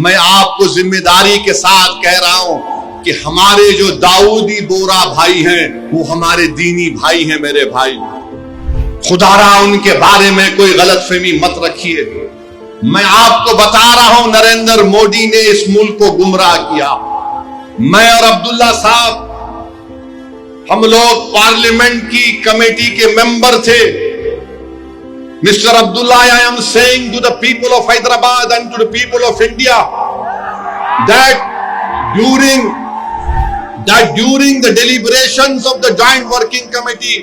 मैं आपको जिम्मेदारी के साथ कह रहा हूं कि हमारे जो दाऊदी बोरा भाई हैं वो हमारे दीनी भाई हैं। मेरे भाई, खुदारा उनके बारे में कोई गलतफहमी मत रखिए। मैं आपको बता रहा हूं, नरेंद्र मोदी ने इस मुल्क को गुमराह किया। मैं और अब्दुल्ला साहब हम लोग पार्लियामेंट की कमेटी के मेंबर थे। Mr. Abdullah, I am saying to the people of Hyderabad and to the people of India that during the deliberations of the Joint Working Committee,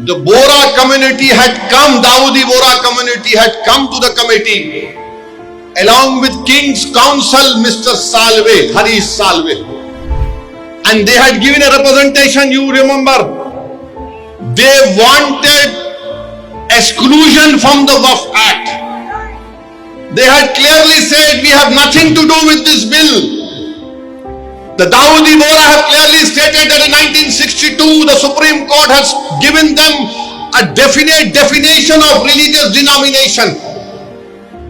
the Bora community had come, Dawoodi Bora community had come to the committee along with King's Counsel, Mr. Salve, Harish Salve, and they had given a representation. You remember, they wanted exclusion from the Waqf Act. They had clearly said, we have nothing to do with this bill. The Dawoodi Bohra have clearly stated that in 1962 the Supreme Court has given them a definite definition of religious denomination.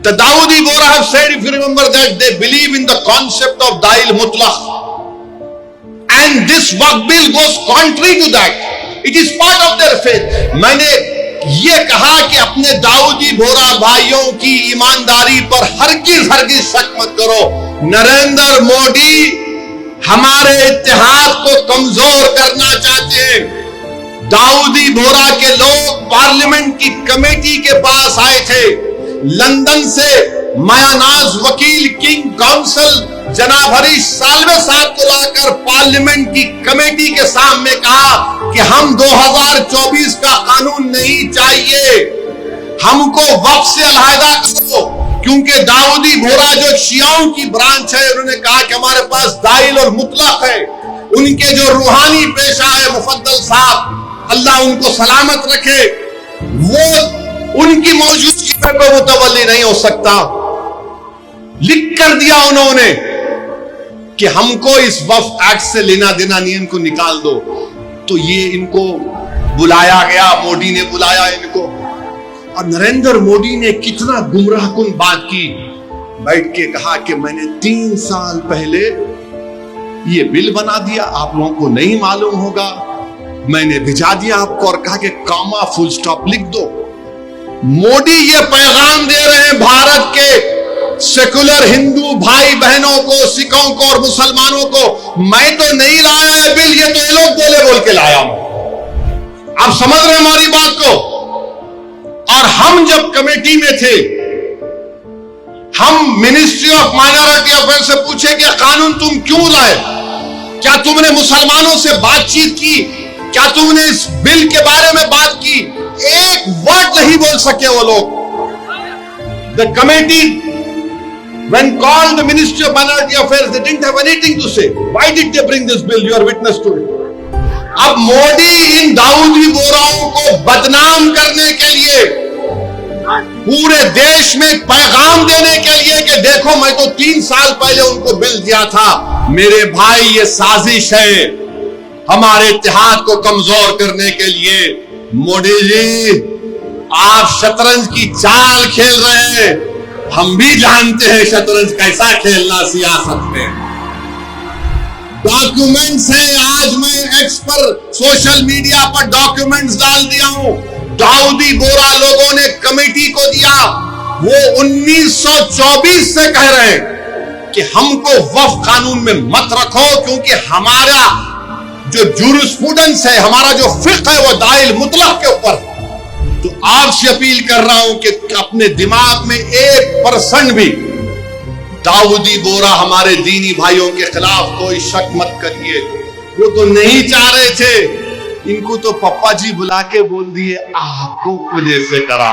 The Dawoodi Bohra have said, if you remember, that they believe in the concept of Dail Mutlaq, and this Waqf bill goes contrary to that. It is part of their faith. मैंने ये कहा कि अपने दाऊदी बोरा भाइयों की ईमानदारी पर हरगिज शक मत करो। नरेंद्र मोदी हमारे इत्तेहाद को कमजोर करना चाहते हैं। दाऊदी बोरा के लोग पार्लियामेंट की कमेटी के पास आए थे। लंदन से मायानाज वकील किंग काउंसिल जनाब हरीश साल्वे साहब को लाकर पार्लियामेंट की कमेटी के सामने कहा कि हम 2024 का कानून नहीं चाहिए, हमको वक्फ से अलहदा करो। क्योंकि दाऊदी बोरा जो शियाओं की ब्रांच है, उन्होंने कहा कि हमारे पास दाइल और मुतलक है। उनके जो रूहानी पेशा है मुफद्दल साहब, अल्लाह उनको सलामत रखे, वो उनकी मौजूदगी में कोई मुतवल्ली नहीं हो सकता। लिख कर दिया उन्होंने कि हमको इस वक्फ एक्ट से लेना देना नहीं, इनको निकाल दो। तो ये इनको बुलाया गया, मोदी ने बुलाया इनको, और नरेंद्र मोदी ने कितना गुमराहकुन बात की। बैठ के कहा कि मैंने 3 साल पहले ये बिल बना दिया, आप लोगों को नहीं मालूम होगा, मैंने भिजा दिया आपको और कहा कि कॉमा फुल स्टॉप लिख दो। मोदी ये पैगाम दे रहे हैं भारत के सेकुलर हिंदू भाई बहनों को, सिखों को और मुसलमानों को, मैं तो नहीं लाया है बिल, ये तो ये लोग बोल के लाया हूं। आप समझ रहे हैं हमारी बात को? और हम जब कमेटी में थे, हम मिनिस्ट्री ऑफ माइनॉरिटी अफेयर से पूछे कि कानून तुम क्यों लाए? क्या तुमने मुसलमानों से बातचीत की? क्या तुमने इस बिल के बारे में बात की? एक वर्ड नहीं बोल सके वो लोग। The committee when called the Ministry of Minority Affairs, they didn't have anything to say. Why did they bring this bill? You are witness to it. अब मोदी इन दाऊदी बोराओं को बदनाम करने के लिए, पूरे देश में पैगाम देने के लिए कि देखो मैं तो 3 साल पहले उनको बिल दिया था। मेरे भाई, ये साजिश है हमारे इत्तेहाद को कमजोर करने के लिए। मोदी जी, आप शतरंज की चाल खेल रहे हैं, हम भी जानते हैं शतरंज कैसा खेलना सियासत में। डॉक्यूमेंट्स हैं, आज मैं एक्स पर सोशल मीडिया पर डॉक्यूमेंट्स डाल दिया हूं। दाऊदी बोरा लोगों ने कमेटी को दिया, वो 1924 से कह रहे हैं कि हमको वक्फ कानून में मत रखो, क्योंकि हमारा जो जूरिस्प्रूडेंस है, हमारा जो फिक्र है, वो दाइल मुतलक के ऊपर। तो आपसे अपील कर रहा हूं कि अपने दिमाग में 1% भी दाऊदी बोरा हमारे दीनी भाइयों के खिलाफ कोई शक मत करिए। वो तो नहीं चाह रहे थे, इनको तो पप्पा जी बुला के बोल दिए आपको वजह से करा।